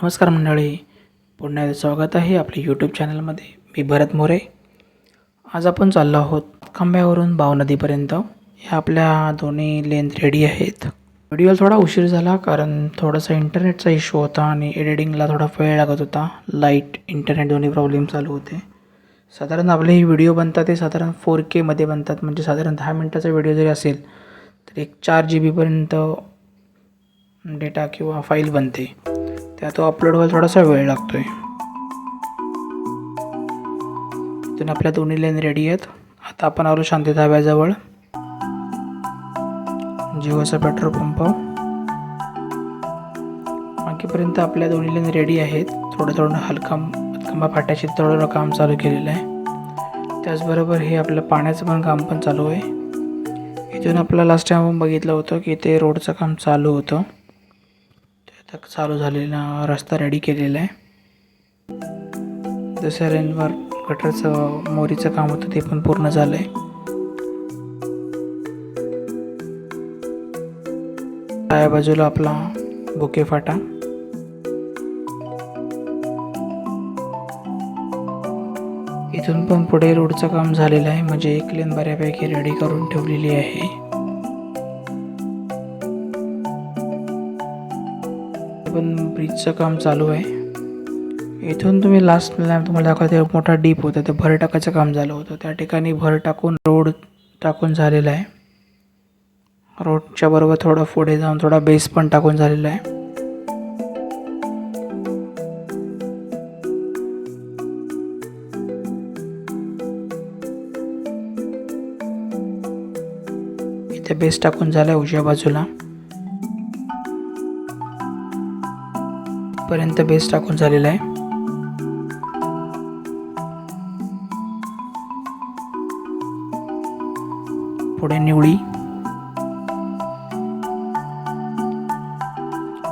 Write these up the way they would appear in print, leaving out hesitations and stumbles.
नमस्कार मंडळी, पुन्हा एकदा स्वागत आहे आपल्या यूट्यूब चॅनलमध्ये. मी भरत मोरे. आज आपण चाललो आहोत खांब्यावरून बाव नदीपर्यंत. ह्या आपल्या दोन्ही लेन रेडी आहेत. व्हिडिओला थोडा उशीर झाला कारण थोडासा इंटरनेटचा इश्यू होता आणि एडिटिंगला थोडा वेळ लागत होता. लाईट इंटरनेट दोन्ही प्रॉब्लेम चालू होते. साधारण आपले ही व्हिडिओ बनतात ते साधारण 4K मध्ये बनतात, म्हणजे साधारण 10 मिनटाचा व्हिडिओ जरी असेल तर एक 4 GB पर्यंत डेटा किंवा फाईल बनते. त्या तो अपलोड व्हायला थोडासा वेळ लागतो आहे. इथून आपल्या दोन्ही लेन रेडी आहेत. आता आपण आलो शांती धाब्याजवळ, जिओचा पेट्रोल पंप. बाकीपर्यंत आपल्या दोन्ही लेन रेडी आहेत. थोडं हातखंबा फाट्याची थोडं काम चालू केलेलं आहे. त्याचबरोबर हे आपलं पाण्याचं पण काम पण चालू आहे. इथून आपलं लास्ट टाइम आपण बघितलं होतं की ते रोडचं काम चालू होतं. आता चालू झालेला रस्ता रेडी केलेला आहे. दुसऱ्या लेनवर गटरचं मोरीचं काम होतं ते पण पूर्ण झालं आहे. डाव्या बाजूला आपला बोके फाटा. इथून पण पुढे रोडचं काम झालेलं आहे, म्हणजे एक लेन बऱ्यापैकी रेडी करून ठेवलेली आहे. पण ब्रिजचं काम चालू आहे. इथून तुम्ही लास्टला तुम्हाला दाखवते मोठा डीप होता, ते भर टाकायचं काम झालं होतं. त्या ठिकाणी भर टाकून रोड टाकून झालेला आहे. रोडच्या बरोबर थोडं पुढे जाऊन थोडा बेस पण टाकून झालेला आहे. इथे बेस टाकून झाला आहे उजव्या बाजूला. पर्यंत बेस टाकून झालेला आहे. पुढे निवळी.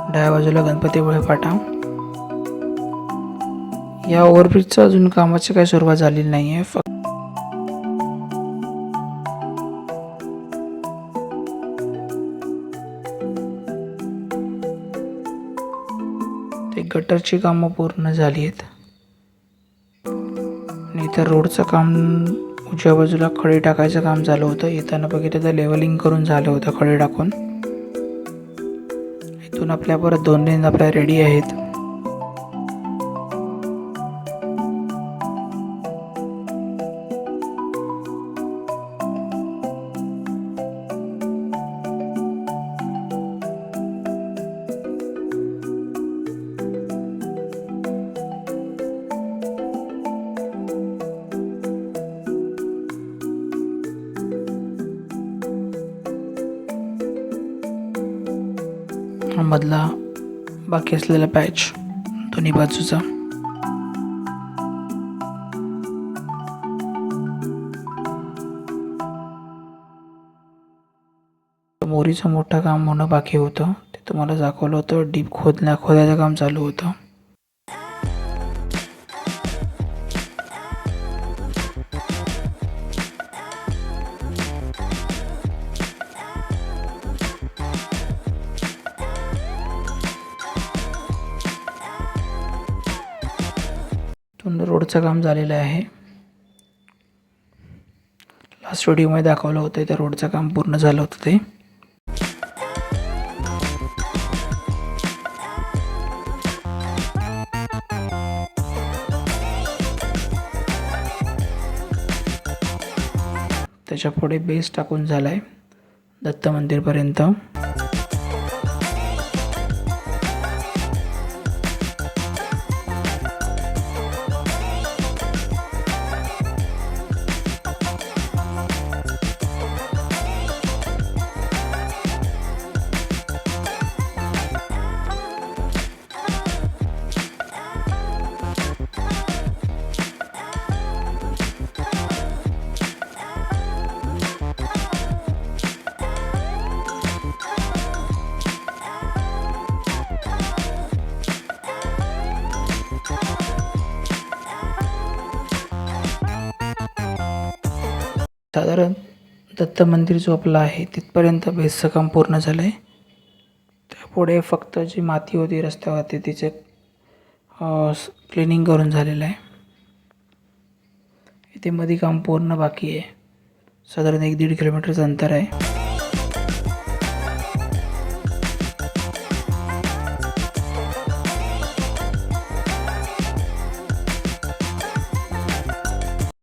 डाव्या बाजूला गणपतीपुळे फाटा. या ओव्हरब्रिजचं अजून कामाची काही सुरुवात झालेली नाही आहे. फक्त ते गटरची कामं पूर्ण झाली आहेत. आणि इथं रोडचं काम उजव्या बाजूला खडे टाकायचं काम झालं होतं. येताना बघितलं तर लेवलिंग करून झालं होतं खडे टाकून. इथून आपल्या परत 2 लेन आपल्या रेडी आहेत. मधला बाकी असलेला पॅच दोन्ही बाजूचा. मोरीचं मोठं काम होणं बाकी होतं, ते तुम्हाला दाखवलं होतं. डीप खोदायचं काम चालू होतं. रोडचं काम झालेलं आहे. लास्ट व्हिडिओमध्ये दाखवलं होतं त्या रोडचं काम पूर्ण झालं होतं. ते त्याच्या पुढे बेस टाकून झालाय दत्त मंदिरपर्यंत. साधारण दत्त मंदिर जो आपलं आहे तिथपर्यंत बेसचं काम पूर्ण झालं आहे. त्यापुढे फक्त जी माती होती रस्त्यावरती तिचे क्लिनिंग करून झालेलं आहे. इथे मध्ये काम पूर्ण बाकी आहे. साधारण 1-1.5 किलोमीटरचं अंतर आहे.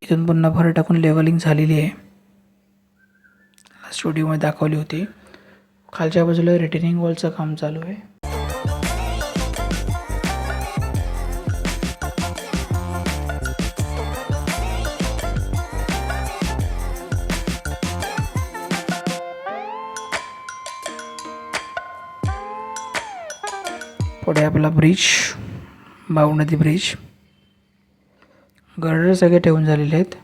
इथून पुन्हा भर टाकून लेवलिंग झालेली आहे. लास्ट व्हिडिओमध्ये दाखवली होती. खालच्या बाजूला रिटेनिंग वॉलचं काम चालू आहे. पुढे आपला ब्रिज, बावनदी ब्रिज. गर्डर सगळे ठेवून झालेले आहेत.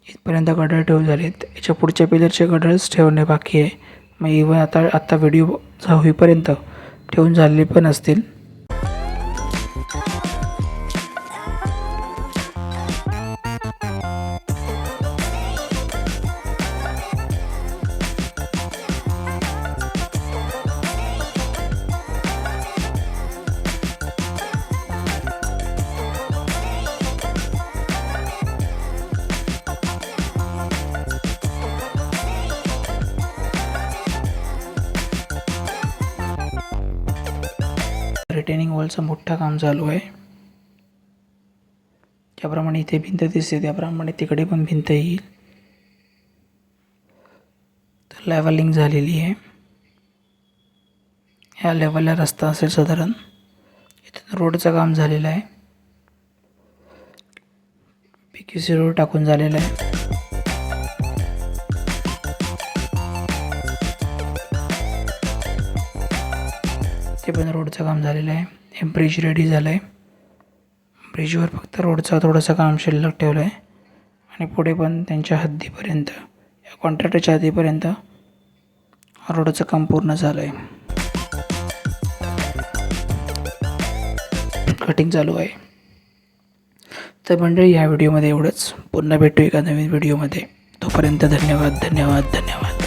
इथपर्यंत गडर ठेवून झालेत. याच्या पुढच्या पिलरचे गडर्स ठेवणे बाकी आहे. मग इव्हन आता व्हिडिओ होईपर्यंत ठेवून झालेले पण असतील. रिटेनिंग वॉलचं मोठं काम चालू आहे. ज्याप्रमाणे इथे भिंत दिसते त्याप्रमाणे तिकडे पण भिंत येईल. तर लेवलिंग झालेली आहे. ह्या लेवलला रस्ता असेल साधारण. इथून रोडचं काम झालेलं आहे. PQC रोड टाकून झालेला आहे. ते पण रोडचं काम झालेलं आहे. हे ब्रिज रेडी झालं आहे. ब्रिजवर फक्त रोडचं थोडंसं काम शिल्लक ठेवलं आहे. आणि पुढे पण त्यांच्या हद्दीपर्यंत, या कॉन्ट्रॅक्टरच्या हद्दीपर्यंत रोडचं काम पूर्ण झालं आहे. कटिंग चालू आहे. तर मंडळी, ह्या व्हिडिओमध्ये एवढंच. पुन्हा भेटू एका नवीन व्हिडिओमध्ये. तोपर्यंत धन्यवाद.